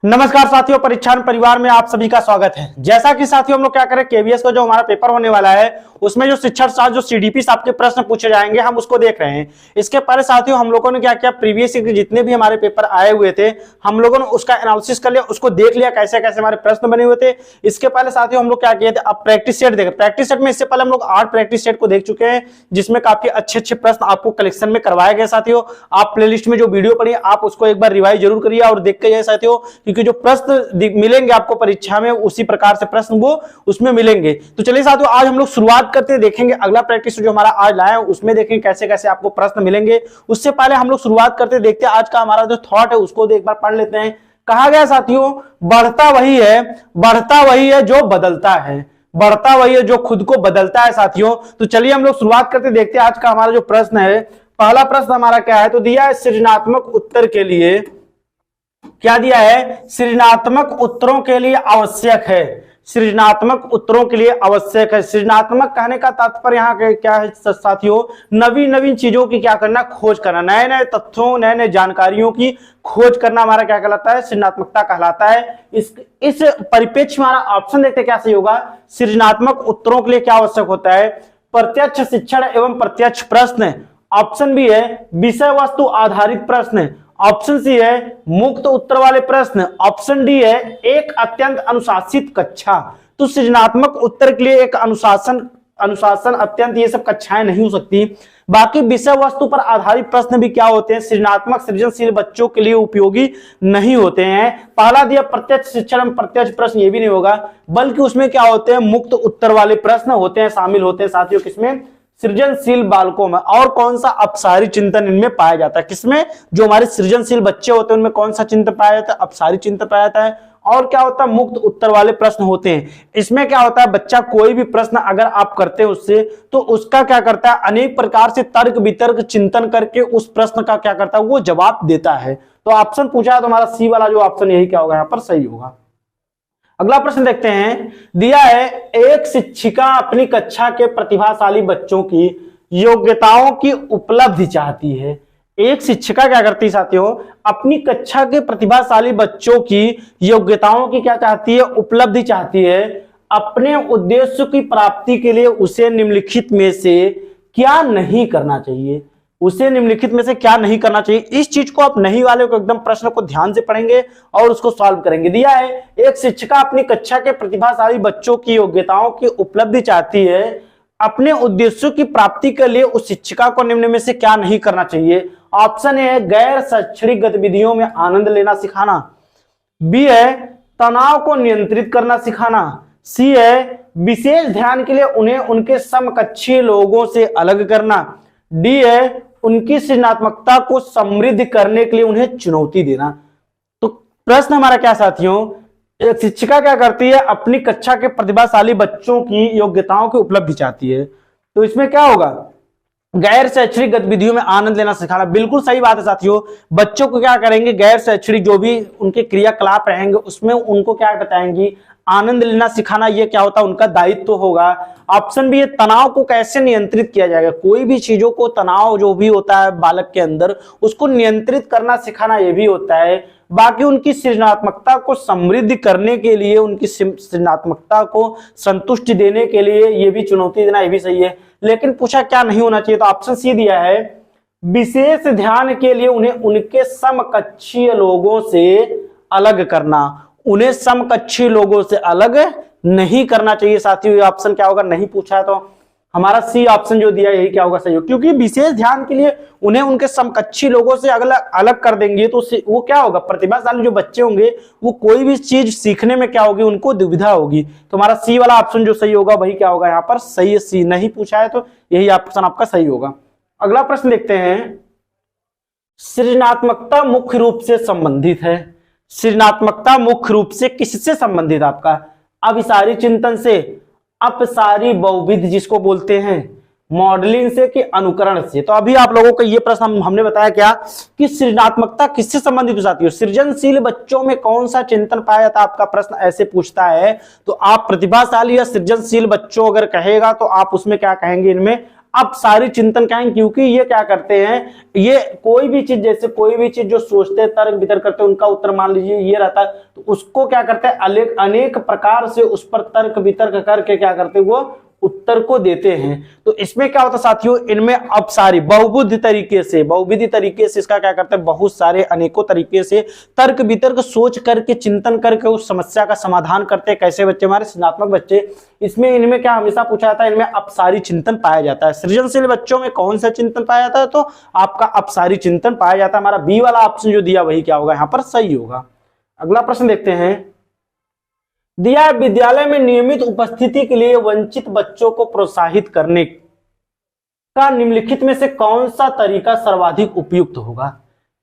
नमस्कार साथियों, परीक्षण परिवार में आप सभी का स्वागत है। जैसा कि साथियों हम लोग क्या करें, केवीएस का जो हमारा पेपर होने वाला है उसमें जो शिक्षण शास्त्र जो सीडीपी आपके प्रश्न पूछे जाएंगे हम उसको देख रहे हैं। इसके पहले साथियों हम लोगों ने क्या किया, प्रीवियस ईयर के जितने भी हमारे पेपर आए हुए थे हम लोगों ने उसका एनालिसिस कर लिया, उसको देख लिया कैसे कैसे हमारे प्रश्न बने हुए थे। इसके पहले साथियों हम लोग क्या किए थे, अब प्रैक्टिस सेट देखें। प्रैक्टिस सेट में इससे पहले हम लोग 8 प्रैक्टिस सेट को देख चुके हैं जिसमें काफी अच्छे प्रश्न आपको कलेक्शन में करवाए गए। साथियों आप प्लेलिस्ट में जो वीडियो पढ़ी आप उसको एक बार रिवाइज जरूर करिए और देख के जाइए साथियों, क्योंकि जो प्रश्न मिलेंगे आपको परीक्षा में उसी प्रकार से प्रश्न वो उसमें मिलेंगे। तो चलिए साथियों आज हम लोग शुरुआत करते हैं, देखेंगे अगला प्रैक्टिस जो हमारा आज लाया है उसमें देखेंगे कैसे कैसे आपको प्रश्न मिलेंगे। उससे पहले हम लोग शुरुआत करते हैं, देखते हैं आज का हमारा जो थॉट है उसको एक बार पढ़ लेते हैं। कहा गया साथियों, बढ़ता वही है जो बदलता है, बढ़ता वही है जो खुद को बदलता है। साथियों तो चलिए हम लोग शुरुआत करते देखते हैं आज का हमारा जो प्रश्न है। पहला प्रश्न हमारा क्या है, तो दिया है सृजनात्मक उत्तर के लिए, क्या दिया है, सृजनात्मक उत्तरों के लिए आवश्यक है, सृजनात्मक उत्तरों के लिए आवश्यक है। सृजनात्मक कहने का तात्पर्य यहाँ क्या है साथियों, नवीन नवीन चीजों की क्या करना, खोज करना, नए नए तथ्यों नए नए जानकारियों की खोज करना हमारा क्या कहलाता है, सृजनात्मकता कहलाता है। इस परिप्रेक्ष्य में हमारा ऑप्शन देखते क्या सही होगा, सृजनात्मक उत्तरों के लिए क्या आवश्यक होता है, प्रत्यक्ष शिक्षण एवं प्रत्यक्ष प्रश्न। ऑप्शन बी है विषय वस्तु आधारित प्रश्न। ऑप्शन सी है मुक्त उत्तर वाले प्रश्न। ऑप्शन डी है एक अत्यंत अनुशासित कक्षा। तो सृजनात्मक उत्तर के लिए एक अनुशासन अत्यंत ये सब कक्षाएं नहीं हो सकती। बाकी विषय वस्तु पर आधारित प्रश्न भी क्या होते हैं, सृजनात्मक सृजनशील बच्चों के लिए उपयोगी नहीं होते हैं। पहला दिया प्रत्यक्ष शिक्षण में प्रत्यक्ष प्रश्न, ये भी नहीं होगा, बल्कि उसमें क्या होते हैं, मुक्त उत्तर वाले प्रश्न होते हैं, शामिल होते हैं साथियों किसमें, सृजनशील बालकों में। और कौन सा अपसारी चिंतन इनमें पाया जाता है, किसमें, जो हमारे सृजनशील बच्चे होते हैं उनमें कौन सा चिंतन पाया जाता है, अपसारी चिंतन पाया जाता है। और क्या होता है, मुक्त उत्तर वाले प्रश्न होते हैं। इसमें क्या होता है, बच्चा कोई भी प्रश्न अगर आप करते हैं उससे तो उसका क्या करता है, अनेक प्रकार से तर्क वितर्क चिंतन करके उस प्रश्न का क्या करता है, वो जवाब देता है। तो ऑप्शन पूछा है तो हमारा सी वाला जो ऑप्शन यही क्या होगा, यहां पर सही होगा। अगला प्रश्न देखते हैं, दिया है एक शिक्षिका अपनी कक्षा के प्रतिभाशाली बच्चों की योग्यताओं की उपलब्धि चाहती है। एक शिक्षिका क्या करती है साथियों, अपनी कक्षा के प्रतिभाशाली बच्चों की योग्यताओं की क्या चाहती है, उपलब्धि चाहती है। अपने उद्देश्य की प्राप्ति के लिए उसे निम्नलिखित में से क्या नहीं करना चाहिए, उसे निम्नलिखित में से क्या नहीं करना चाहिए। इस चीज को आप नहीं वाले को एकदम प्रश्न को ध्यान से पढ़ेंगे और उसको सॉल्व करेंगे। दिया है एक शिक्षिका अपनी कक्षा के प्रतिभाशाली बच्चों की योग्यताओं की उपलब्धि चाहती है, अपने उद्देश्यों की प्राप्ति के लिए उस शिक्षिका को निम्न में से क्या नहीं करना चाहिए। ऑप्शन ए है गैर शैक्षणिक गतिविधियों में आनंद लेना सिखाना, बी है तनाव को नियंत्रित करना सिखाना, सी है विशेष ध्यान के लिए उन्हें उनके समकक्षीय लोगों से अलग करना, डी है उनकी सृजनात्मकता को समृद्ध करने के लिए उन्हें चुनौती देना। तो प्रश्न हमारा क्या साथियों, एक शिक्षिका क्या करती है, अपनी कक्षा के प्रतिभाशाली बच्चों की योग्यताओं की उपलब्धि चाहती है, तो इसमें क्या होगा, गैर शैक्षणिक गतिविधियों में आनंद लेना सिखाना। बिल्कुल सही बात है साथियों, बच्चों को क्या करेंगे, गैर शैक्षणिक जो भी उनके क्रियाकलाप रहेंगे उसमें उनको क्या बताएंगी, आनंद लेना सिखाना। ये क्या होता है, उनका दायित्व होगा। ऑप्शन बी है तनाव को कैसे नियंत्रित किया जाएगा, कोई भी चीजों को तनाव जो भी होता है बालक के अंदर उसको नियंत्रित करना सिखाना, ये भी होता है। बाकी उनकी सृजनात्मकता को समृद्ध करने के लिए, उनकी सृजनात्मकता को संतुष्टि देने के लिए ये भी चुनौती देना, ये भी सही है। लेकिन पूछा क्या नहीं होना चाहिए, तो ऑप्शन सी दिया है विशेष ध्यान के लिए उन्हें उनके समकक्षीय लोगों से अलग करना, उन्हें समकक्षीय लोगों से अलग नहीं करना चाहिए। साथियों ये ऑप्शन क्या होगा, नहीं पूछा है तो हमारा सी ऑप्शन जो दिया यही क्या होगा, सही होगा। क्योंकि विशेष ध्यान के लिए उन्हें उनके समकक्षी लोगों से अलग कर देंगे तो वो क्या होगा, प्रतिभाशाली जो बच्चे होंगे वो कोई भी चीज सीखने में क्या होगी, उनको दुविधा होगी। तो हमारा सी वाला ऑप्शन जो सही होगा वही क्या होगा, यहाँ पर सही है, सी। नहीं पूछा है तो यही ऑप्शन आपका सही होगा। अगला प्रश्न देखते हैं, सृजनात्मकता मुख्य रूप से संबंधित है, सृजनात्मकता मुख्य रूप से किससे संबंधित, आपका अभिसारी चिंतन से, अपसारी बहुविध जिसको बोलते हैं, मॉडलिंग से कि अनुकरण से। तो अभी आप लोगों को ये प्रश्न हमने बताया क्या कि सृजनात्मकता किससे संबंधित हो जाती है, सृजनशील बच्चों में कौन सा चिंतन पाया जाता है। आपका प्रश्न ऐसे पूछता है तो आप प्रतिभाशाली या सृजनशील बच्चों अगर कहेगा तो आप उसमें क्या कहेंगे, इनमें अपसारी चिंतन कहेंगे, क्योंकि ये क्या करते हैं, ये कोई भी चीज, जैसे कोई भी चीज जो सोचते हैं, तर्क वितर्क करते हैं, उनका उत्तर मान लीजिए ये रहता है, तो उसको क्या करते हैं, अनेक प्रकार से उस पर तर्क वितर्क करके क्या करते हैं, वो उत्तर को देते हैं। तो इसमें क्या होता है साथियों, इनमें अपसारी बहुविध तरीके से इसका क्या करते हैं, बहुत सारे अनेकों तरीके से तर्क वितर्क सोच करके चिंतन करके उस समस्या का समाधान करते हैं। कैसे बच्चे, हमारे सृजनात्मक बच्चे, इसमें इनमें क्या हमेशा पूछा जाता है, इनमें अपसारी चिंतन पाया जाता है। सृजनशील बच्चों में कौन सा चिंतन पाया जाता है, तो आपका अपसारी चिंतन पाया जाता है। हमारा बी वाला ऑप्शन जो दिया वही क्या होगा, यहाँ पर सही होगा। अगला प्रश्न देखते हैं, दिया है विद्यालय में नियमित उपस्थिति के लिए वंचित बच्चों को प्रोत्साहित करने का निम्नलिखित में से कौन सा तरीका सर्वाधिक उपयुक्त होगा।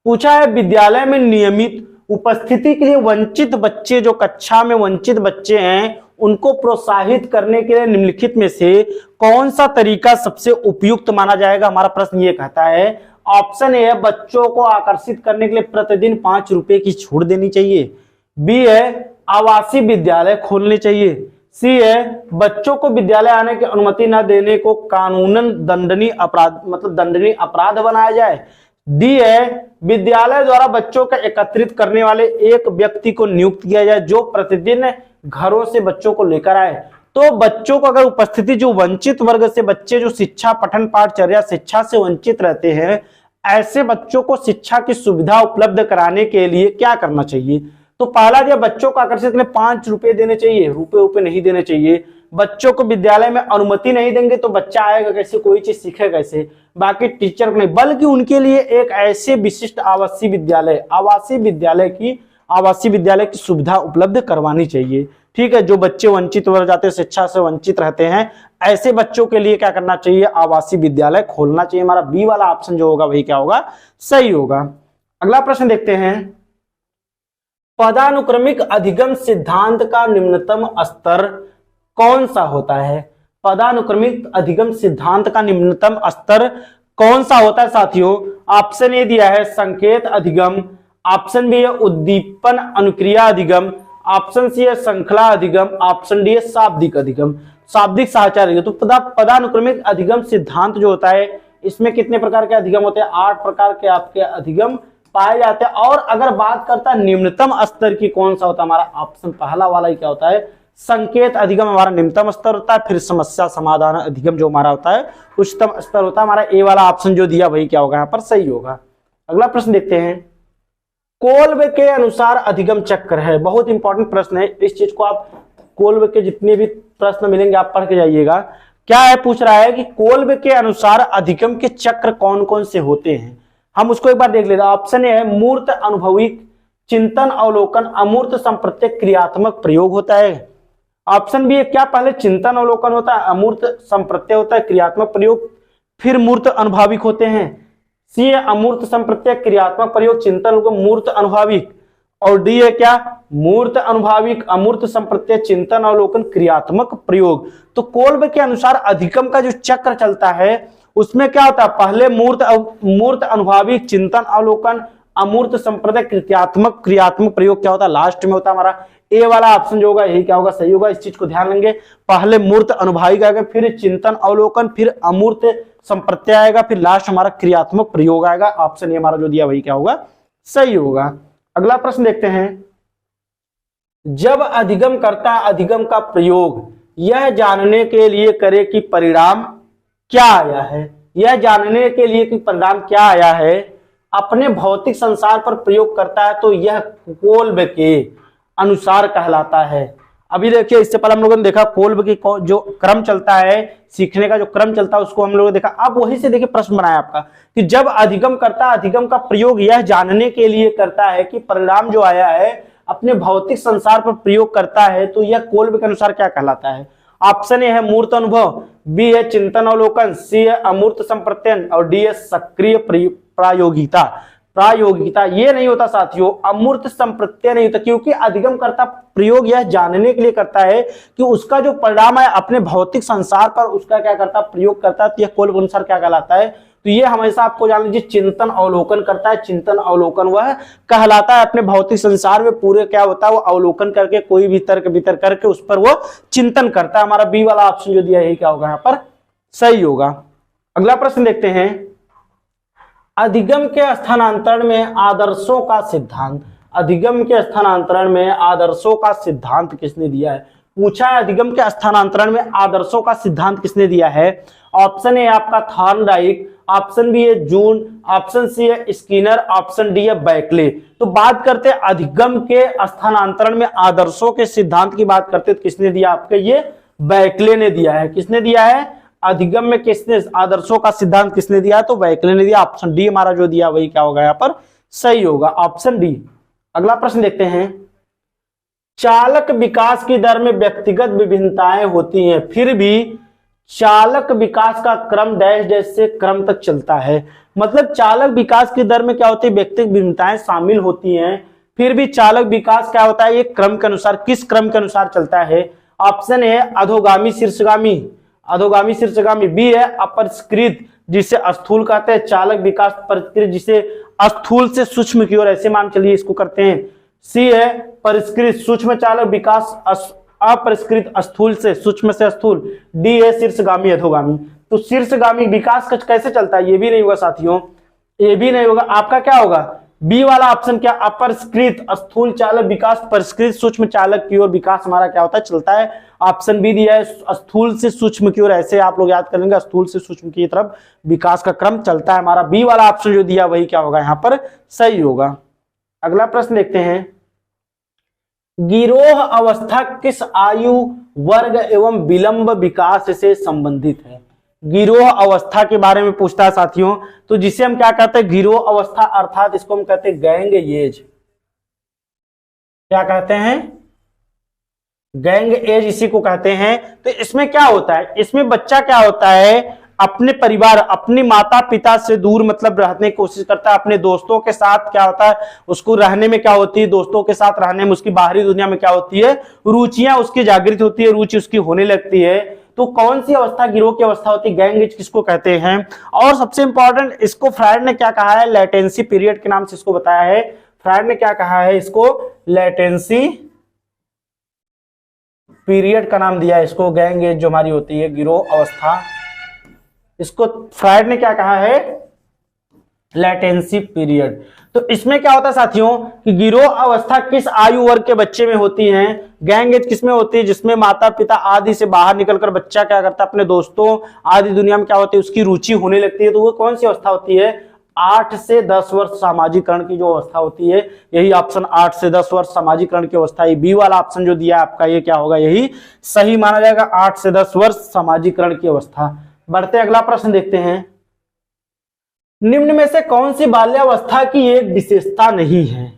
पूछा है विद्यालय में नियमित उपस्थिति के लिए वंचित बच्चे, जो कक्षा में वंचित बच्चे हैं, उनको प्रोत्साहित करने के लिए निम्नलिखित में से कौन सा तरीका सबसे उपयुक्त माना जाएगा। हमारा प्रश्न ये कहता है, ऑप्शन ए है बच्चों को आकर्षित करने के लिए प्रतिदिन 5 रुपए की छूट देनी चाहिए, बी है आवासीय विद्यालय खोलने चाहिए, सी है बच्चों को विद्यालय आने की अनुमति न देने को कानूनन दंडनीय अपराध बनाया जाए, डी है विद्यालय द्वारा बच्चों का एकत्रित करने वाले एक व्यक्ति को नियुक्त किया जाए जो प्रतिदिन घरों से बच्चों को लेकर आए। तो बच्चों को अगर उपस्थिति, जो वंचित वर्ग से बच्चे जो शिक्षा पठन पाठचर्या शिक्षा से वंचित रहते हैं, ऐसे बच्चों को शिक्षा की सुविधा उपलब्ध कराने के लिए क्या करना चाहिए। तो पहला दिया बच्चों को आकर्षित करने 5 रुपए देने चाहिए, रुपए नहीं देने चाहिए। बच्चों को विद्यालय में अनुमति नहीं देंगे तो बच्चा आएगा कैसे, कोई चीज सीखेगा कैसे, बाकी टीचर को नहीं, बल्कि उनके लिए एक ऐसे विशिष्ट आवासीय विद्यालय की सुविधा उपलब्ध करवानी चाहिए। ठीक है, जो बच्चे वंचित हो जाते हैं, शिक्षा से वंचित रहते हैं, ऐसे बच्चों के लिए क्या करना चाहिए, आवासीय विद्यालय खोलना चाहिए। हमारा बी वाला ऑप्शन जो होगा वही क्या होगा, सही होगा। अगला प्रश्न देखते हैं, पदानुक्रमिक अधिगम सिद्धांत का निम्नतम स्तर कौन सा होता है। पदानुक्रमिक अधिगम सिद्धांत का निम्नतम स्तर कौन सा होता है साथियों। ऑप्शन ए दिया है संकेत अधिगम, ऑप्शन बी है उद्दीपन अनुक्रिया अधिगम, ऑप्शन सी है श्रृंखला अधिगम, ऑप्शन डी है शाब्दिक अधिगम, शाब्दिक साहचर्य अधिगम। तो पदानुक्रमिक अधिगम सिद्धांत जो होता है, इसमें कितने प्रकार के अधिगम होते हैं, 8 प्रकार के आपके अधिगम पाए जाते हैं। और अगर बात करता है निम्नतम स्तर की, कौन सा होता है, हमारा ऑप्शन पहला वाला ही क्या होता है, संकेत अधिगम हमारा निम्नतम स्तर होता है। फिर समस्या समाधान अधिगम जो हमारा होता है उच्चतम स्तर होता है। हमारा ए वाला ऑप्शन जो दिया वही क्या होगा, यहाँ पर सही होगा। अगला प्रश्न देखते हैं, कोल्ब के अनुसार अधिगम चक्र है, बहुत इंपॉर्टेंट प्रश्न है। इस चीज को आप कोल्ब के जितने भी प्रश्न मिलेंगे आप पढ़ के जाइएगा। क्या है, पूछ रहा है कि कोल्ब के अनुसार अधिगम के चक्र कौन कौन से होते हैं। हम उसको एक बार देख लेते हैं। ऑप्शन ए है मूर्त अनुभविक चिंतन अवलोकन अमूर्त संप्रत्यय क्रियात्मक प्रयोग होता है। ऑप्शन बी है क्या पहले चिंतन अवलोकन होता है, अमूर्त संप्रत्यय होता है, क्रियात्मक प्रयोग, फिर मूर्त अनुभाविक होते हैं। सी है अमूर्त संप्रत्यय क्रियात्मक प्रयोग चिंतन मूर्त अनुभाविक, और डी है क्या मूर्त अनुभाविक अमूर्त संप्रत्यय चिंतन अवलोकन क्रियात्मक प्रयोग। तो कोल्ब के अनुसार अधिगम का जो चक्र चलता है उसमें क्या होता है, पहले मूर्त अनुभाविक चिंतन अवलोकन अमूर्त संप्रदाय क्रियात्मक प्रयोग क्या होता है, लास्ट में होता है। हमारा ए वाला ऑप्शन जो होगा यही क्या होगा, सही होगा। इस चीज को ध्यान लेंगे, पहले मूर्त अनुभाविक आएगा, फिर चिंतन अवलोकन, फिर अमूर्त संप्रत्यय आएगा, फिर लास्ट हमारा क्रियात्मक प्रयोग आएगा। ऑप्शन ए हमारा जो दिया वही क्या होगा, सही होगा। अगला प्रश्न देखते हैं, जब अधिगम करता अधिगम का प्रयोग यह जानने के लिए करे कि परिणाम क्या आया है, यह जानने के लिए कि परिणाम क्या आया है, अपने भौतिक संसार पर प्रयोग करता है तो यह कोल्ब के अनुसार कहलाता है। अभी देखिए, इससे पहले हम लोगों ने देखा कोल्ब की जो क्रम चलता है, सीखने का जो क्रम चलता है उसको हम लोगों ने देखा। अब वही से देखिए प्रश्न बनाया आपका कि जब अधिगम करता अधिगम का प्रयोग यह जानने के लिए करता है कि परिणाम जो आया है अपने भौतिक संसार पर प्रयोग करता है तो यह कोल्ब के अनुसार क्या कहलाता है। ऑप्शन ए है मूर्त अनुभव, बी है चिंतन अवलोकन, सी है अमूर्त संप्रत्यय, और डी है सक्रिय प्रायोगिकता। ये नहीं होता साथियों, अमूर्त संप्रत्यय नहीं होता, क्योंकि अधिगम करता प्रयोग यह जानने के लिए करता है कि उसका जो परिणाम है अपने भौतिक संसार पर उसका क्या करता प्रयोग करता है, तो यह कोल्ब अनुसार क्या कहलाता है। तो ये हमेशा आपको जान लीजिए चिंतन अवलोकन करता है, चिंतन अवलोकन वह कहलाता है अपने भौतिक संसार में पूरे क्या होता है वो अवलोकन करके कोई भी तर्क वितर्क करके उस पर वो चिंतन करता है। हमारा बी वाला ऑप्शन जो दिया यही क्या होगा, यहाँ पर सही होगा। अगला प्रश्न देखते हैं, अधिगम के स्थानांतरण में आदर्शों का सिद्धांत, अधिगम के स्थानांतरण में आदर्शों का सिद्धांत किसने दिया है? पूछा है अधिगम के स्थानांतरण में आदर्शों का सिद्धांत किसने दिया है? ऑप्शन ए आपका थॉर्नडाइक, ऑप्शन बी है जून, ऑप्शन सी है स्किनर, ऑप्शन डी है बैकले। तो बात करते हैं अधिगम के स्थानांतरण में आदर्शों के सिद्धांत की बात करते तो किसने दिया? आपके ये बैकले ने दिया है। किसने दिया है? अधिगम में किसने आदर्शों का सिद्धांत किसने दिया? तो बैकले ने दिया। ऑप्शन डी हमारा जो दिया वही क्या होगा यहाँ पर सही होगा, ऑप्शन डी। अगला प्रश्न देखते हैं, चालक विकास की दर में व्यक्तिगत विभिन्नताएं होती हैं, फिर भी चालक विकास का क्रम डैश डैश से क्रम तक चलता है। मतलब चालक विकास की दर में क्या होती है? व्यक्तिगत विभिन्नताएं शामिल होती हैं, फिर भी चालक विकास क्या होता है? ये क्रम के अनुसार, किस क्रम के अनुसार चलता है? ऑप्शन ए अधोगामी शीर्षगामी, अधोगामी शीर्षगामी, बी है अपरिष्कृत जिसे स्थूल कहते हैं, चालक विकास परिष्कृत जिसे स्थूल से सूक्ष्म की ओर, ऐसे मान चलिए इसको करते हैं। सी है परिष्कृत सूक्ष्म चालक विकास अपरिष्कृत स्थूल से, सूक्ष्म से स्थूल। डी है शीर्षगामी अधोगामी। तो शीर्षगामी विकास कैसे चलता है? ये भी नहीं होगा साथियों, ये भी नहीं होगा। आपका क्या होगा? बी वाला ऑप्शन क्या? अपरिष्कृत स्थूल चालक विकास परिष्कृत सूक्ष्म चालक की ओर विकास हमारा क्या होता है? चलता है। ऑप्शन बी दिया है स्थूल से सूक्ष्म की ओर, ऐसे आप लोग याद कर लेंगे, स्थूल से सूक्ष्म की तरफ विकास का क्रम चलता है। हमारा बी वाला ऑप्शन जो दिया वही क्या होगा यहाँ पर सही होगा। अगला प्रश्न देखते हैं, गिरोह अवस्था किस आयु वर्ग एवं विलंब विकास से संबंधित है? गिरोह अवस्था के बारे में पूछता है साथियों, तो जिसे हम क्या कहते हैं? गिरोह अवस्था, अर्थात इसको हम कहते हैं गैंग एज। क्या कहते हैं? गैंग एज इसी को कहते हैं। तो इसमें क्या होता है? इसमें बच्चा क्या होता है? अपने परिवार, अपनी माता पिता से दूर मतलब रहने की कोशिश करता है, अपने दोस्तों के साथ क्या होता है? उसको रहने में क्या होती है? दोस्तों के साथ रहने में उसकी बाहरी दुनिया में क्या होती है? रुचियां उसकी जागृत होती है, रुचि उसकी होने लगती है। तो कौन सी अवस्था गिरोह की अवस्था होती है? गैंग एज किसको कहते हैं? और सबसे इंपॉर्टेंट, इसको फ्रायड ने क्या कहा है? लेटेंसी पीरियड के नाम से इसको बताया है। फ्रायड ने क्या कहा है? इसको लेटेंसी पीरियड का नाम दिया है इसको। गैंग एज जो हमारी होती है गिरोह अवस्था, इसको फ्रायड ने क्या कहा है? Latency period. तो इसमें क्या होता है साथियों कि गिरोह अवस्था किस आयु वर्ग के बच्चे में होती है? गैंग एज किसमें होती है? जिसमें माता पिता आदि से बाहर निकलकर बच्चा क्या करता है? अपने दोस्तों आदि दुनिया में क्या होती है? उसकी रुचि होने लगती है। तो वो कौन सी अवस्था होती है? 8 से 10 वर्ष सामाजिकरण की जो अवस्था होती है, यही ऑप्शन 8 से 10 वर्ष सामाजिकरण की अवस्था, ये बी वाला ऑप्शन जो दिया आपका ये क्या होगा? यही सही माना जाएगा, 8 से 10 वर्ष सामाजिकरण की अवस्था। बढ़ते अगला प्रश्न देखते हैं, निम्न में से कौन सी बाल्यावस्था की एक विशेषता नहीं है?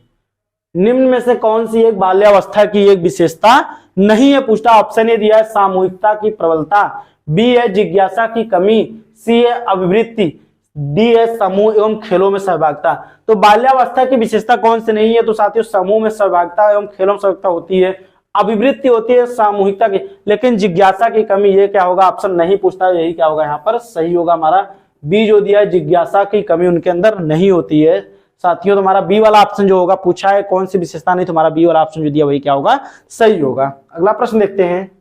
निम्न में से कौन सी एक बाल्यावस्था की एक विशेषता नहीं है? पूछता। ऑप्शन ए दिया है सामूहिकता की प्रबलता, बी है जिज्ञासा की कमी, सी है अभिवृत्ति, डी है समूह एवं खेलों में सहभागिता। तो बाल्यावस्था की विशेषता कौन सी नहीं है? तो साथियों समूह में सहभागिता एवं खेलों में सहभागिता होती है, अभिवृत्ति होती है सामूहिकता की, लेकिन जिज्ञासा की कमी ये क्या होगा? ऑप्शन नहीं पूछता, यही क्या होगा यहाँ पर सही होगा हमारा बी जो दिया है, जिज्ञासा की कमी उनके अंदर नहीं होती है साथियों। तो हमारा बी वाला ऑप्शन जो होगा, पूछा है कौन सी विशेषता नहीं, तुम्हारा बी वाला ऑप्शन जो दिया वही क्या होगा सही होगा। अगला प्रश्न देखते हैं,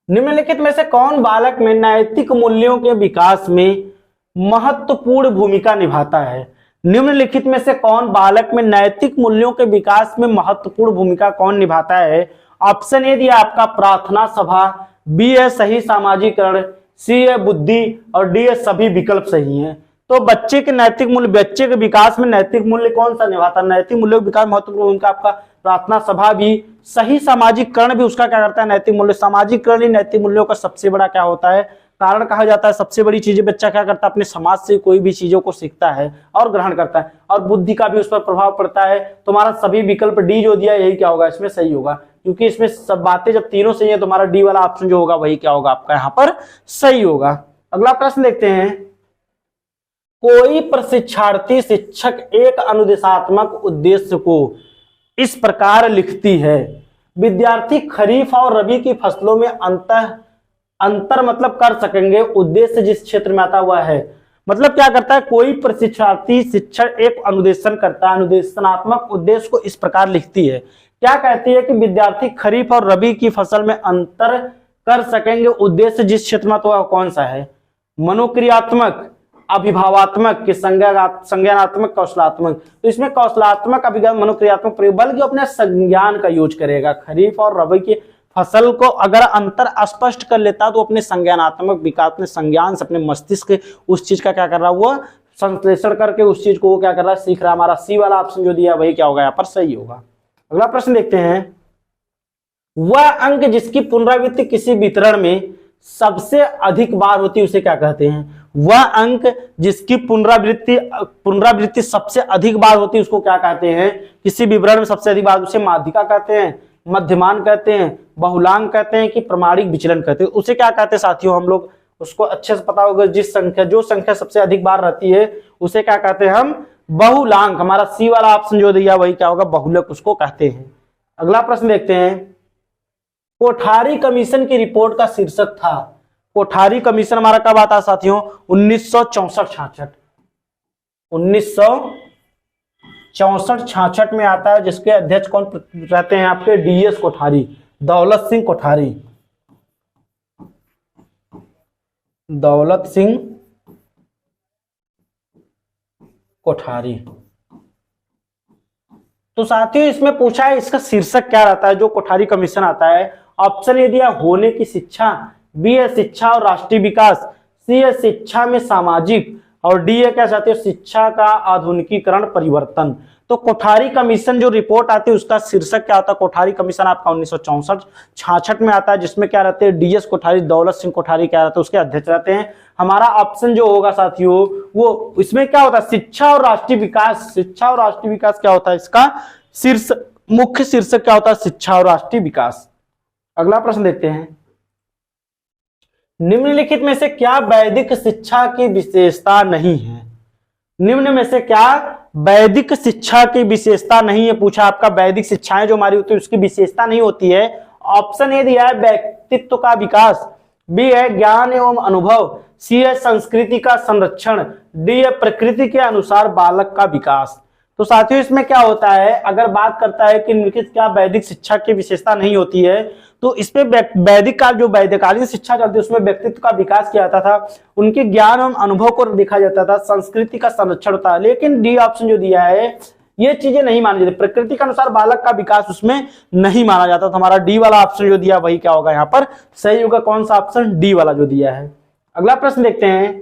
निम्नलिखित में से कौन बालक में नैतिक मूल्यों के विकास में महत्वपूर्ण भूमिका निभाता है? निम्नलिखित में से कौन बालक में नैतिक मूल्यों के विकास में महत्वपूर्ण भूमिका कौन निभाता है? ऑप्शन ए दिया आपका प्रार्थना सभा, बी है सही सामाजिकरण, सी है बुद्धि और डी है सभी विकल्प सही हैं। तो बच्चे के नैतिक मूल्य, बच्चे के विकास में नैतिक मूल्य कौन सा निभाता है? नैतिक मूल्यों के विकास महत्वपूर्ण भूमिका आपका प्रार्थना सभा भी, सही सामाजिकरण भी उसका क्या करता है? नैतिक मूल्य। सामाजिकरण ही नैतिक मूल्यों का सबसे बड़ा क्या होता है? कारण कहा जाता है। सबसे बड़ी चीजें बच्चा क्या करता है? अपने समाज से कोई भी चीजों को सीखता है और ग्रहण करता है, और बुद्धि का भी उस पर प्रभाव पड़ता है। तुम्हारा सभी विकल्प डी जो दिया यही क्या होगा? इसमें सही होगा, क्योंकि इसमें सब बातें जब तीनों सही है तो हमारा डी वाला ऑप्शन जो होगा वही क्या होगा आपका यहाँ पर सही होगा। अगला प्रश्न देखते हैं, कोई प्रशिक्षार्थी शिक्षक एक अनुदेशात्मक उद्देश्य को इस प्रकार लिखती है, विद्यार्थी खरीफ और रबी की फसलों में अंतर मतलब कर सकेंगे, उद्देश्य जिस क्षेत्र में आता हुआ है। मतलब क्या करता है? कोई प्रशिक्षार्थी शिक्षक एक अनुदेशन करता है, अनुदेशनात्मक उद्देश्य को इस प्रकार लिखती है। क्या कहती है कि विद्यार्थी खरीफ और रबी की फसल में अंतर कर सकेंगे, उद्देश्य जिस क्षेत्र में आता हुआ कौन सा है? मनोक्रियात्मक, अभिभावात्मक कि संज्ञानात्मक, कौशलात्मक। तो इसमें कौशलात्मक, अभिज्ञान, मनोक्रियात्मक प्रयोग, बल्कि अपने संज्ञान का यूज करेगा। खरीफ और रबी की फसल को अगर अंतर स्पष्ट कर लेता तो अपने संज्ञानात्मक विकास, अपने संज्ञान से, अपने मस्तिष्क के उस चीज का क्या कर रहा है, वो संश्लेषण करके उस चीज को वो क्या कर रहा है, सीख रहा है। हमारा सी वाला ऑप्शन जो दिया वही क्या होगा यहाँ पर सही होगा। अगला प्रश्न देखते हैं, वह अंक जिसकी पुनरावृत्ति किसी वितरण में सबसे अधिक बार होती है उसे क्या कहते हैं? वह अंक जिसकी पुनरावृत्ति सबसे अधिक बार होती है उसको क्या कहते हैं? किसी विवरण में सबसे अधिक बार, उसे माध्यिका कहते हैं, मध्यमान कहते हैं, बहुलांक कहते हैं कि प्रमाणिक विचलन कहते हैं? उसे क्या कहते हैं साथियों? हम लोग उसको अच्छे से पता होगा, जो संख्या सबसे अधिक बार रहती है उसे क्या कहते हैं हम? बहुलांक। हमारा सी वाला ऑप्शन जो दिया वही क्या होगा? बहुलक उसको कहते हैं। अगला प्रश्न देखते हैं, कोठारी कमीशन की रिपोर्ट का शीर्षक था। कोठारी कमीशन हमारा कब आता है साथियों? 1964-66, 1964-66 में आता है, जिसके अध्यक्ष कौन रहते हैं आपके? डीएस कोठारी, दौलत सिंह कोठारी, दौलत सिंह कोठारी। तो साथियों इसमें पूछा है इसका शीर्षक क्या रहता है जो कोठारी कमीशन आता है? ऑप्शन ए दिया होने की शिक्षा, बी है शिक्षा और राष्ट्रीय विकास, सी है शिक्षा में सामाजिक, और डी है क्या चाहते हो? शिक्षा का आधुनिकीकरण परिवर्तन। तो कोठारी कमीशन जो रिपोर्ट आती है उसका शीर्षक क्या होता है? कोठारी कमीशन आपका 1964-66 में आता है, जिसमें क्या रहते हैं? डीएस कोठारी, दौलत सिंह कोठारी क्या रहते हैं? उसके अध्यक्ष रहते हैं। हमारा ऑप्शन जो होगा साथियों वो इसमें क्या होता है? शिक्षा और राष्ट्रीय विकास। शिक्षा और राष्ट्रीय विकास क्या होता है? इसका शीर्षक, मुख्य शीर्षक क्या होता है? शिक्षा और राष्ट्रीय विकास। अगला प्रश्न देखते हैं, निम्नलिखित में से क्या वैदिक शिक्षा की विशेषता नहीं है? निम्न में से क्या वैदिक शिक्षा की विशेषता नहीं है? पूछा आपका, वैदिक शिक्षाएं जो हमारी होती है उसकी विशेषता नहीं होती है। ऑप्शन ए दिया है व्यक्तित्व का विकास, बी है ज्ञान एवं अनुभव, सी है संस्कृति का संरक्षण, डी है प्रकृति के अनुसार बालक का विकास। तो साथियों इसमें क्या होता है, अगर बात करता है कि निम्नलिखित क्या वैदिक शिक्षा की विशेषता नहीं होती है, तो इसमें वैदिक काल जो वैदिकालीन शिक्षा चलती है उसमें व्यक्तित्व का विकास किया जाता था, उनके ज्ञान और अनुभव को देखा जाता था, संस्कृति का संरक्षण होता है। लेकिन डी ऑप्शन जो दिया है ये चीजें नहीं मानी जाती, प्रकृति के अनुसार बालक का विकास उसमें नहीं माना जाता। तो हमारा डी वाला ऑप्शन जो दिया वही क्या होगा यहाँ पर सही होगा। कौन सा ऑप्शन? डी वाला जो दिया है। अगला प्रश्न देखते हैं,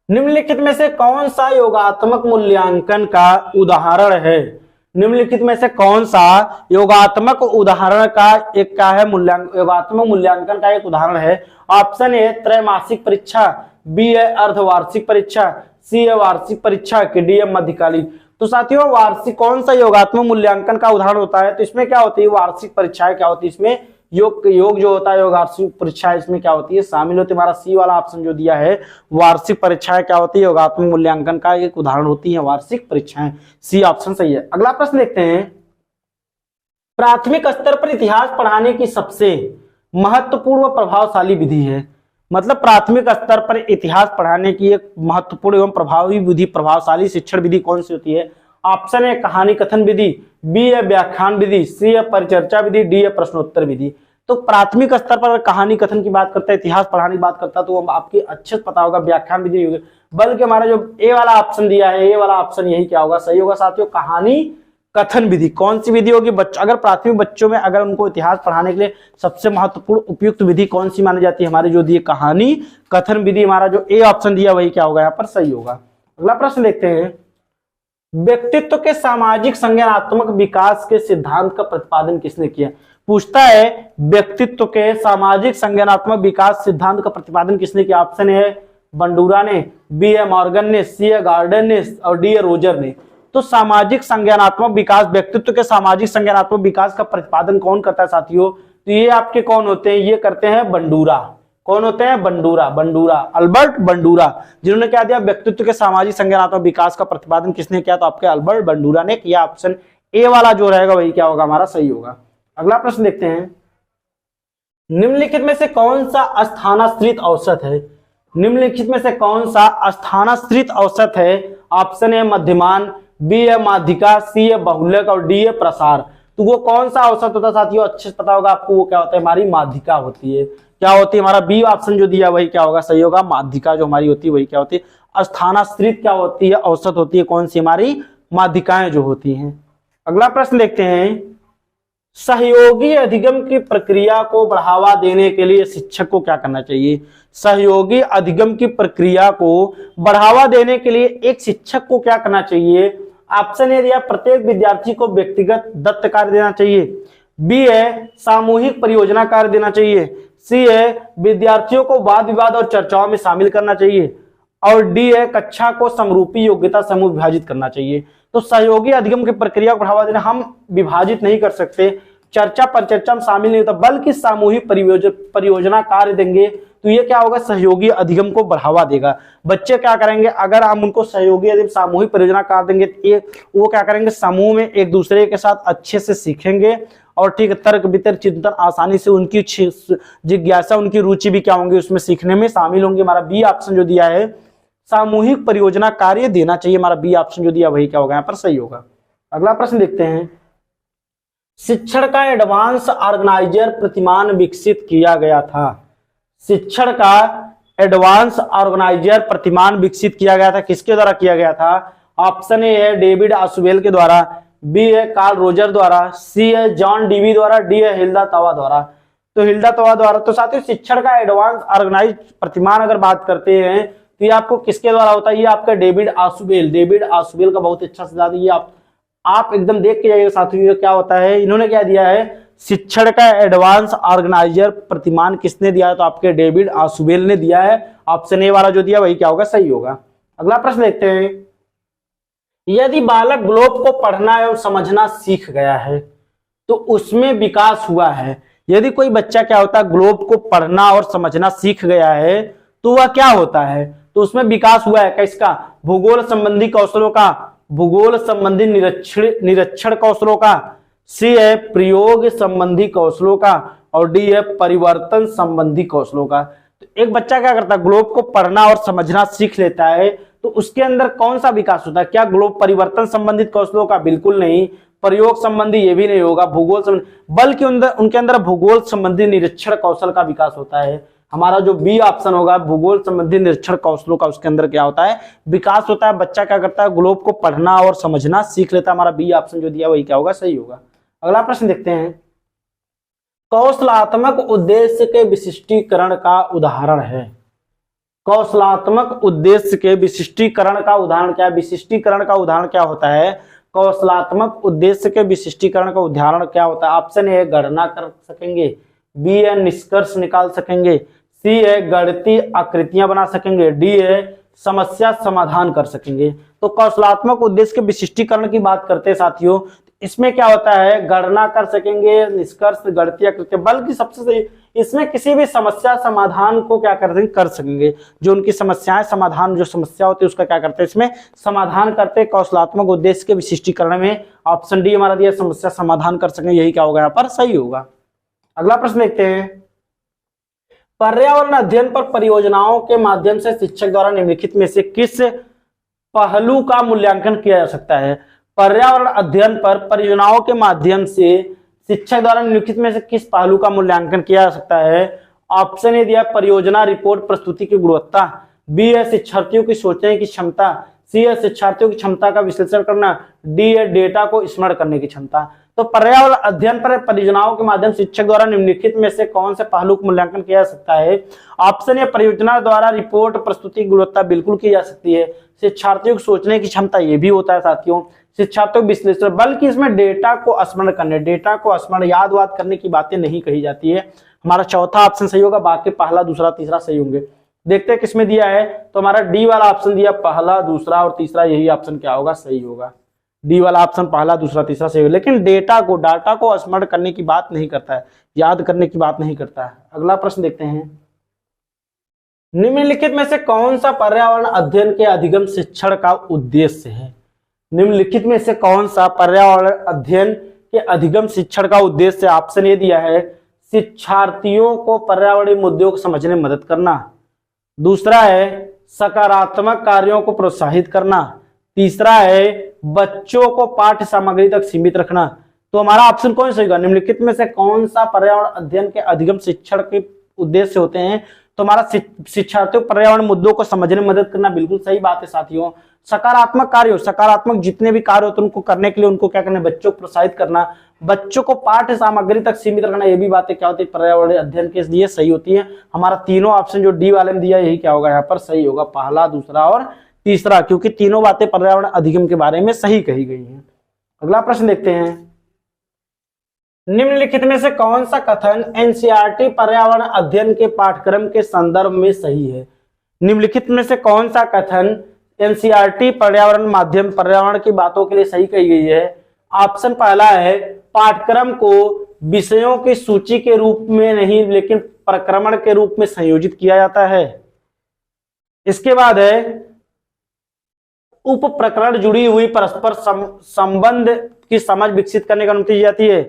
निम्नलिखित में से कौन सा योगात्मक मूल्यांकन का उदाहरण है? निम्नलिखित में से कौन सा योगात्मक उदाहरण का एक क्या है? योगात्मक मूल्यांकन का एक उदाहरण है। ऑप्शन ए त्रैमासिक परीक्षा, बी है अर्धवार्षिक परीक्षा, सी है वार्षिक परीक्षा, कि डी है मध्यकालीन। तो साथियों वार्षिक कौन सा योगात्मक मूल्यांकन का उदाहरण होता है? तो इसमें क्या होती है? वार्षिक परीक्षाएं क्या होती है? इसमें योग जो होता है योगात्मक परीक्षा इसमें क्या होती है? शामिल होती है। हमारा सी वाला ऑप्शन जो दिया है वार्षिक परीक्षाएं क्या होती है? योगात्मक मूल्यांकन का एक उदाहरण होती है वार्षिक परीक्षाएं। सी ऑप्शन सही है। अगला प्रश्न देखते हैं, प्राथमिक स्तर पर इतिहास पढ़ाने की सबसे महत्वपूर्ण व प्रभावशाली विधि है। मतलब प्राथमिक स्तर पर इतिहास पढ़ाने की एक महत्वपूर्ण एवं प्रभावी विधि, प्रभावशाली शिक्षण विधि कौन सी होती है? ऑप्शन है कहानी कथन विधि, बी है व्याख्यान विधि, सी है परिचर्चा विधि, डी है प्रश्नोत्तर विधि। तो प्राथमिक स्तर पर कहानी कथन की बात करता है, इतिहास पढ़ाने की बात करता है, तो आपकी अच्छे से पता होगा व्याख्यान विधि होगी। बल्कि हमारा जो ए वाला ऑप्शन दिया है, ए वाला ऑप्शन यही क्या होगा सही होगा साथियों, कहानी कथन विधि। कौन सी विधि होगी? अगर प्राथमिक बच्चों में अगर उनको इतिहास पढ़ाने के लिए सबसे महत्वपूर्ण उपयुक्त विधि कौन सी मानी जाती है? हमारी जो दी कहानी कथन विधि। हमारा जो ए ऑप्शन दिया वही क्या होगा यहाँ पर सही होगा। अगला प्रश्न देखते हैं, व्यक्तित्व के सामाजिक संज्ञानात्मक विकास के सिद्धांत का प्रतिपादन किसने किया? पूछता है व्यक्तित्व के सामाजिक संज्ञानात्मक विकास सिद्धांत का प्रतिपादन किसने किया? ऑप्शन है बंडूरा ने, बी है मॉर्गन ने, सी है गार्डन ने, और डी है रोजर ने। तो सामाजिक संज्ञानात्मक विकास, व्यक्तित्व के सामाजिक संज्ञानात्मक विकास का प्रतिपादन कौन करता है साथियों? तो ये आपके कौन होते हैं? ये करते हैं बंडूरा। कौन होते हैं? बंडूरा, अल्बर्ट बंडूरा, जिन्होंने क्या दिया? व्यक्तित्व के सामाजिक संज्ञानात्मक विकास का प्रतिपादन किसने किया? तो आपके अल्बर्ट बंडूरा ने किया। ऑप्शन ए वाला जो रहेगा वही क्या होगा हमारा सही होगा। अगला प्रश्न देखते हैं, निम्नलिखित में से कौन सा स्थानांतरित औसत है? निम्नलिखित में से कौन सा स्थानांतरित औसत है? ऑप्शन है मध्यमान, बी है माध्यिका, सी है बहुलक, और डी है प्रसार। तो वो कौन सा औसत होता है साथियों? अच्छे से पता होगा आपको, वो क्या होता है? हमारी माध्यिका होती है। क्या होती है, हमारा बी ऑप्शन जो दिया वही क्या होगा, सही होगा। माध्यिका जो हमारी होती है वही क्या होती है, स्थानाश्रित क्या होती है, औसत होती है। कौन सी, हमारी माध्यिकाएं जो होती हैं। अगला प्रश्न देखते हैं, सहयोगी अधिगम की प्रक्रिया को बढ़ावा देने के लिए शिक्षक को क्या करना चाहिए। सहयोगी अधिगम की प्रक्रिया को बढ़ावा देने के लिए एक शिक्षक को क्या करना चाहिए। ऑप्शन ए दिया, प्रत्येक विद्यार्थी को व्यक्तिगत दत्त कार्य देना चाहिए। बी है, सामूहिक परियोजना कार्य देना चाहिए। सी है, विद्यार्थियों को वाद विवाद और चर्चाओं में शामिल करना चाहिए। और डी है, कक्षा को समरूपी योग्यता समूह विभाजित करना चाहिए। तो सहयोगी अधिगम की प्रक्रिया को बढ़ावा देना, हम विभाजित नहीं कर सकते, चर्चा परिचर्चा में शामिल नहीं होता, बल्कि सामूहिक परियोजना कार्य देंगे तो ये क्या होगा, सहयोगी अधिगम को बढ़ावा देगा। बच्चे क्या करेंगे, अगर हम उनको सहयोगी अधिगम सामूहिक परियोजना कार्य देंगे तो वो क्या करेंगे, समूह में एक दूसरे के साथ अच्छे से सीखेंगे और ठीक तर्क वितर्क चिंतन आसानी से, उनकी जिज्ञासा उनकी रुचि भी क्या होंगी, उसमें सीखने में शामिल होंगे। हमारा बी ऑप्शन जो दिया है, सामूहिक परियोजना कार्य देना चाहिए, हमारा बी ऑप्शन जो दिया वही क्या होगा यहाँ पर सही होगा। अगला प्रश्न देखते हैं, शिक्षण का एडवांस ऑर्गेनाइजर प्रतिमान विकसित किया गया था। शिक्षण का एडवांस ऑर्गेनाइजर प्रतिमान विकसित किया गया था, किसके द्वारा किया गया था। ऑप्शन ए है, डेविड आसुबेल के द्वारा। बी है, कार्ल रोजर द्वारा। सी है, जॉन डीवी द्वारा। डी है, हिल्डा तवा द्वारा। तो हिल्डा तवा द्वारा। तो साथियों, शिक्षण का एडवांस ऑर्गेनाइज प्रतिमान अगर बात करते हैं तो ये आपको किसके द्वारा होता है, ये आपका डेविड आसुबेल का बहुत अच्छा सिद्धांत। ये आप एकदम देख के जाइएगा साथियों, ये क्या होता है, इन्होंने क्या दिया है, शिक्षण का एडवांस ऑर्गेनाइजर प्रतिमान किसने दिया है, तो आपके डेविड आसुबेल ने दिया है। ऑप्शन ए वाला जो दिया वही क्या होगा, सही होगा। अगला प्रश्न देखते हैं, यदि बालक ग्लोब को पढ़ना एवं समझना सीख गया है तो उसमें विकास हुआ है। यदि कोई बच्चा क्या होता है, ग्लोब को पढ़ना और समझना सीख गया है तो वह क्या होता है, तो उसमें विकास हुआ है। किसका, भूगोल संबंधी कौशलों का, भूगोल संबंधी निरीक्षण कौशलों का। सी है, प्रयोग संबंधी कौशलों का। और डी है, परिवर्तन संबंधी कौशलों का। तो एक बच्चा क्या करता है, ग्लोब को पढ़ना और समझना सीख लेता है तो उसके अंदर कौन सा विकास होता है, क्या ग्लोब परिवर्तन संबंधित कौशलों का, बिल्कुल नहीं। प्रयोग संबंधी ये भी नहीं होगा, भूगोल संबंधी, बल्कि उनके अंदर भूगोल संबंधी निरीक्षण कौशल का विकास होता है। हमारा जो बी ऑप्शन होगा, भूगोल संबंधी निरीक्षण कौशलों का, उसके अंदर क्या होता है, विकास होता है। बच्चा क्या करता है, ग्लोब को पढ़ना और समझना सीख लेता है। हमारा बी ऑप्शन जो दिया वही क्या होगा, सही होगा। अगला प्रश्न देखते हैं, कौशलात्मक उद्देश्य के विशिष्टीकरण का उदाहरण है। कौशलात्मक उद्देश्य के विशिष्टीकरण का उदाहरण क्या है, विशिष्टीकरण का उदाहरण क्या होता है, कौशलात्मक उद्देश्य के विशिष्टीकरण का उदाहरण क्या होता है। ऑप्शन ए, गणना कर सकेंगे। बी है, निष्कर्ष निकाल सकेंगे। सी है, गणितीय आकृतियां बना सकेंगे। डी है, समस्या समाधान कर सकेंगे। तो कौशलात्मक उद्देश्य के विशिष्टीकरण की बात करते हैं साथियों, इसमें क्या होता है, गणना कर सकेंगे, निष्कर्ष, गणितीय आकृतियां, बल्कि सबसे सही इसमें किसी भी समस्या समाधान को क्या कर सकेंगे। जो उनकी समस्याएं समाधान, जो समस्या होती है उसका क्या करते हैं, इसमें समाधान करते हैं। कौशलात्मक उद्देश्य के विशिष्टीकरण में ऑप्शन डी हमारा दिया, समस्या समाधान कर सकेंगे, यही क्या होगा यहाँ पर सही होगा। अगला प्रश्न देखते हैं, पर्यावरण अध्ययन पर परियोजनाओं के माध्यम से शिक्षक द्वारा निम्नलिखित में से किस पहलू का मूल्यांकन किया जा सकता है। पर्यावरण अध्ययन पर परियोजनाओं के माध्यम से शिक्षक द्वारा निम्नलिखित में से किस पहलू का मूल्यांकन किया जा सकता है। ऑप्शन ए दिया, परियोजना रिपोर्ट प्रस्तुति की गुणवत्ता। बी है, शिक्षार्थियों की सोचने की क्षमता। सी है, शिक्षार्थियों की क्षमता का विश्लेषण करना। डी है, डेटा को स्मरण करने की क्षमता। तो पर्यावरण अध्ययन पर परियोजनाओं के माध्यम से शिक्षक द्वारा निम्नलिखित में से कौन से पहलू का मूल्यांकन किया जा सकता है। ऑप्शन ए, परियोजना द्वारा रिपोर्ट प्रस्तुति की गुणवत्ता बिल्कुल की जा सकती है। शिक्षार्थियों को सोचने की क्षमता ये भी होता है साथियों। शिक्षार्थियों विश्लेषण, बल्कि इसमें डेटा को स्मरण करने, डेटा को स्मरण याद वाद करने की बातें नहीं कही जाती है। हमारा चौथा ऑप्शन सही होगा, बाकी पहला दूसरा तीसरा सही होंगे। देखते हैं किसमें दिया है, तो हमारा डी वाला ऑप्शन दिया, पहला दूसरा और तीसरा, यही ऑप्शन क्या होगा, सही होगा। डी वाला ऑप्शन पहला दूसरा तीसरा सही होगा, लेकिन डाटा को स्मरण करने की बात नहीं करता है, याद करने की बात नहीं करता है। अगला प्रश्न देखते हैं, निम्नलिखित में से कौन सा पर्यावरण अध्ययन के अधिगम शिक्षण का उद्देश्य है। निम्नलिखित में से कौन सा पर्यावरण अध्ययन के अधिगम शिक्षण का उद्देश्य। ऑप्शन ए दिया है, शिक्षार्थियों को पर्यावरणीय मुद्दों को समझने में मदद करना। दूसरा है, सकारात्मक कार्यों को प्रोत्साहित करना। तीसरा है, बच्चों को पाठ्य सामग्री तक सीमित रखना। तो हमारा ऑप्शन कौन सा होगा, निम्नलिखित में से कौन सा पर्यावरण अध्ययन के अधिगम शिक्षण के उद्देश्य होते हैं। तो हमारा शिक्षार्थियों पर्यावरण मुद्दों को समझने में मदद करना बिल्कुल सही बात है साथियों। सकारात्मक कार्य, सकारात्मक जितने भी कार्य होते हैं उनको करने के लिए उनको क्या करना, बच्चों को प्रोत्साहित करना, बच्चों को पाठ्य सामग्री तक सीमित रखना, ये भी बातें क्या होती है पर्यावरण अध्ययन के लिए सही होती है। हमारा तीनों ऑप्शन जो डी वाले में दिया यही क्या होगा यहाँ पर सही होगा, पहला, दूसरा और तीसरा, क्योंकि तीनों बातें पर्यावरण अधिगम के बारे में सही कही गई हैं। अगला प्रश्न देखते हैं, निम्नलिखित में से कौन सा कथन एनसीईआरटी पर्यावरण अध्ययन के पाठ्यक्रम के संदर्भ में सही है? निम्नलिखित में से कौन सा कथन एनसीईआरटी पर्यावरण माध्यम पर्यावरण की बातों के लिए सही कही गई है? ऑप्शन पहला है, पाठ्यक्रम को विषयों की सूची के रूप में नहीं लेकिन प्रक्रमण के रूप में संयोजित किया जाता है। इसके बाद है, उप प्रकरण जुड़ी हुई परस्पर संबंध की समझ विकसित करने की अनुमति दी जाती है।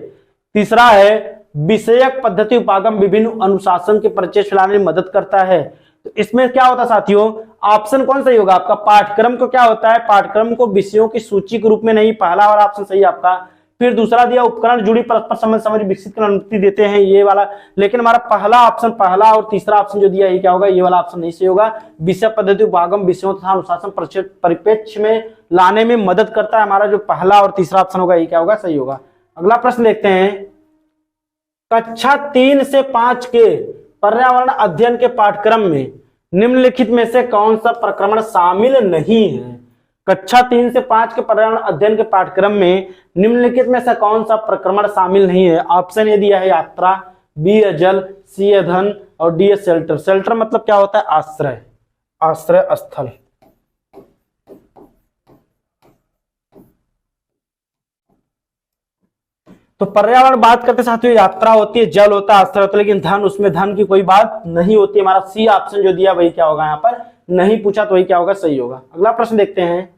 तीसरा है, विषयक पद्धति उपागम विभिन्न अनुशासन के परिचय फैलाने में मदद करता है। तो इसमें क्या होता है साथियों, ऑप्शन कौन सही होगा आपका? पाठ्यक्रम को क्या होता है, पाठ्यक्रम को विषयों की सूची के रूप में नहीं, पहला वाला ऑप्शन सही आपका। फिर दूसरा दिया, उपकरण जुड़ी परस्पर संबंध समझ विकसित करने की अनुमति देते हैं, ये वाला। लेकिन हमारा पहला ऑप्शन, पहला और तीसरा ऑप्शन जो दिया ये क्या होगा, ये वाला ऑप्शन नहीं सही होगा। विषय पद्धति उपागम विषयों तथा अनुशासन परिप्रेक्ष्य में लाने में मदद करता है, हमारा जो पहला और तीसरा ऑप्शन होगा ये क्या होगा, सही होगा। अगला प्रश्न देखते हैं, कक्षा 3 से 5 के पर्यावरण अध्ययन के पाठ्यक्रम में निम्नलिखित में से कौन सा प्रक्रमण शामिल नहीं है? कक्षा 3 से 5 के पर्यावरण अध्ययन के पाठ्यक्रम में निम्नलिखित में से कौन सा प्रक्रमण शामिल नहीं है? ऑप्शन ए दिया है, यात्रा, बी है जल, सी है धन और डी है शेल्टर। शेल्टर मतलब क्या होता है, आश्रय, आश्रय स्थल। तो पर्यावरण बात करते साथियों, यात्रा होती है, जल होता है, आश्रय होता है, लेकिन धन, उसमें धन की कोई बात नहीं होती। हमारा सी ऑप्शन जो दिया वही क्या होगा, यहाँ पर नहीं पूछा तो वही क्या होगा, सही होगा। अगला प्रश्न देखते हैं,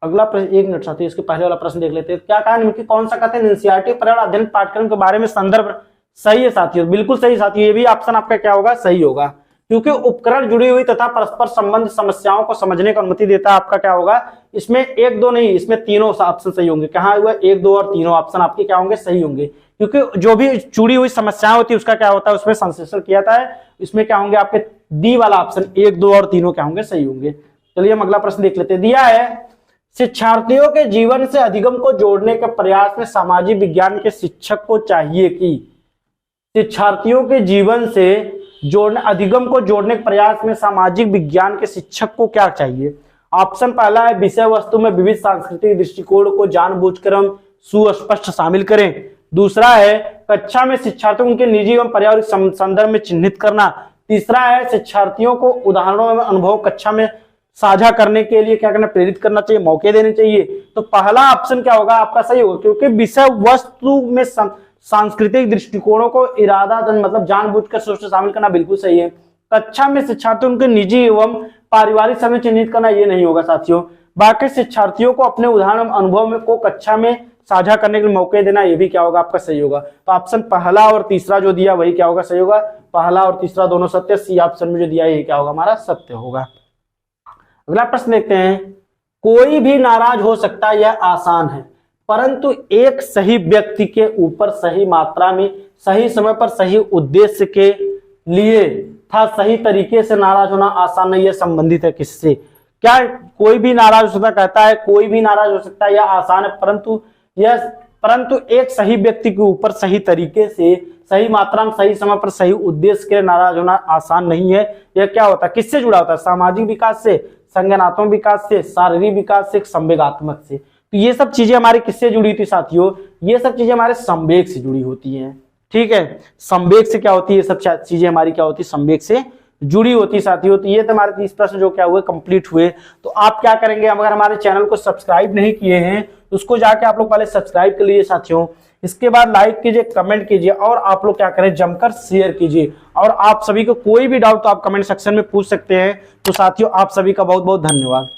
अगला प्रश्न, एक मिनट साथियों, इसके पहले वाला प्रश्न देख लेते हैं। क्या कहा, निम्नलिखित कौन सा कहते हैं एनसीईआरटी पर्यावरण अध्ययन पाठ्यक्रम के बारे में संदर्भ सही है साथियों? बिल्कुल सही साथियों, ये भी ऑप्शन आपका क्या होगा, सही होगा, क्योंकि उपकरण जुड़ी हुई तथा परस्पर संबंध समस्याओं को समझने की अनुमति देता है। आपका क्या होगा, इसमें एक दो नहीं, इसमें तीनों ऑप्शन सही होंगे। कहाँ हुआ, एक दो और तीनों ऑप्शन आपके क्या होंगे, सही होंगे, क्योंकि जो भी जुड़ी हुई समस्याएं होती है उसका क्या होता है, उसमें संश्लेषण किया जाता है। इसमें क्या होंगे आपके डी वाला ऑप्शन, एक दो और तीनों क्या होंगे, सही होंगे। चलिए हम अगला प्रश्न देख लेते हैं। दिया है, शिक्षार्थियों के जीवन से अधिगम को जोड़ने के प्रयास में सामाजिक विज्ञान के शिक्षक को चाहिए कि, शिक्षार्थियों के जीवन से जोड़ने, अधिगम को जोड़ने के प्रयास में सामाजिक विज्ञान के शिक्षक को क्या चाहिए? ऑप्शन पहला है, विषय वस्तु में विविध सांस्कृतिक दृष्टिकोण को जानबूझकर हम सुस्पष्ट शामिल करें। दूसरा है, कक्षा में शिक्षार्थियों उनके निजी एवं पर्यावरण संदर्भ में चिन्हित करना। तीसरा है, शिक्षार्थियों को उदाहरणों एवं अनुभव कक्षा में साझा करने के लिए क्या करना, प्रेरित करना चाहिए, मौके देने चाहिए। तो पहला ऑप्शन क्या होगा आपका, सही होगा, क्योंकि विषय वस्तु में सांस्कृतिक दृष्टिकोणों को इरादा मतलब जानबूझकर सोच शामिल करना बिल्कुल सही है। कक्षा में शिक्षार्थियों उनके निजी एवं पारिवारिक समय चिन्हित करना ये नहीं होगा साथियों। बाकी शिक्षार्थियों को अपने उदाहरण अनुभव में को कक्षा में साझा करने के मौके देना, ये भी क्या होगा आपका सही होगा। तो ऑप्शन पहला और तीसरा जो दिया वही क्या होगा, सही होगा। पहला और तीसरा दोनों सत्य, सी ऑप्शन में जो दिया ये क्या होगा हमारा, सत्य होगा। अगला प्रश्न देखते हैं, कोई भी नाराज हो सकता है, यह आसान है, परंतु एक सही व्यक्ति के ऊपर सही मात्रा में सही समय पर सही उद्देश्य के लिए था सही तरीके से नाराज होना आसान नहीं, यह संबंधित है किससे? क्या कोई भी नाराज हो सकता, कहता है कोई भी नाराज हो सकता है, यह आसान है, परंतु एक सही व्यक्ति के ऊपर सही तरीके से सही मात्रा में सही समय पर सही उद्देश्य के नाराज होना आसान नहीं है। यह क्या होता है, किससे जुड़ा होता है? सामाजिक विकास से, संज्ञानात्मक विकास से, शारीरिक विकास से, संवेगात्मक से। तो ये सब चीजें हमारी किससे जुड़ी थी साथियों? ये सब चीजें हमारे संवेग से जुड़ी होती हैं। ठीक है, संवेग से क्या होती है, ये सब चीजें हमारी क्या होती है, संवेग से जुड़ी होती साथियों। तो ये तो हमारे 30 प्रश्न जो क्या हुए, कंप्लीट हुए। तो आप क्या करेंगे, अगर हमारे चैनल को सब्सक्राइब नहीं किए हैं तो उसको जाके आप लोग पहले सब्सक्राइब कर लीजिए साथियों। इसके बाद लाइक कीजिए, कमेंट कीजिए और आप लोग क्या करें, जमकर शेयर कीजिए। और आप सभी को कोई भी डाउट तो आप कमेंट सेक्शन में पूछ सकते हैं। तो साथियों आप सभी का बहुत बहुत धन्यवाद।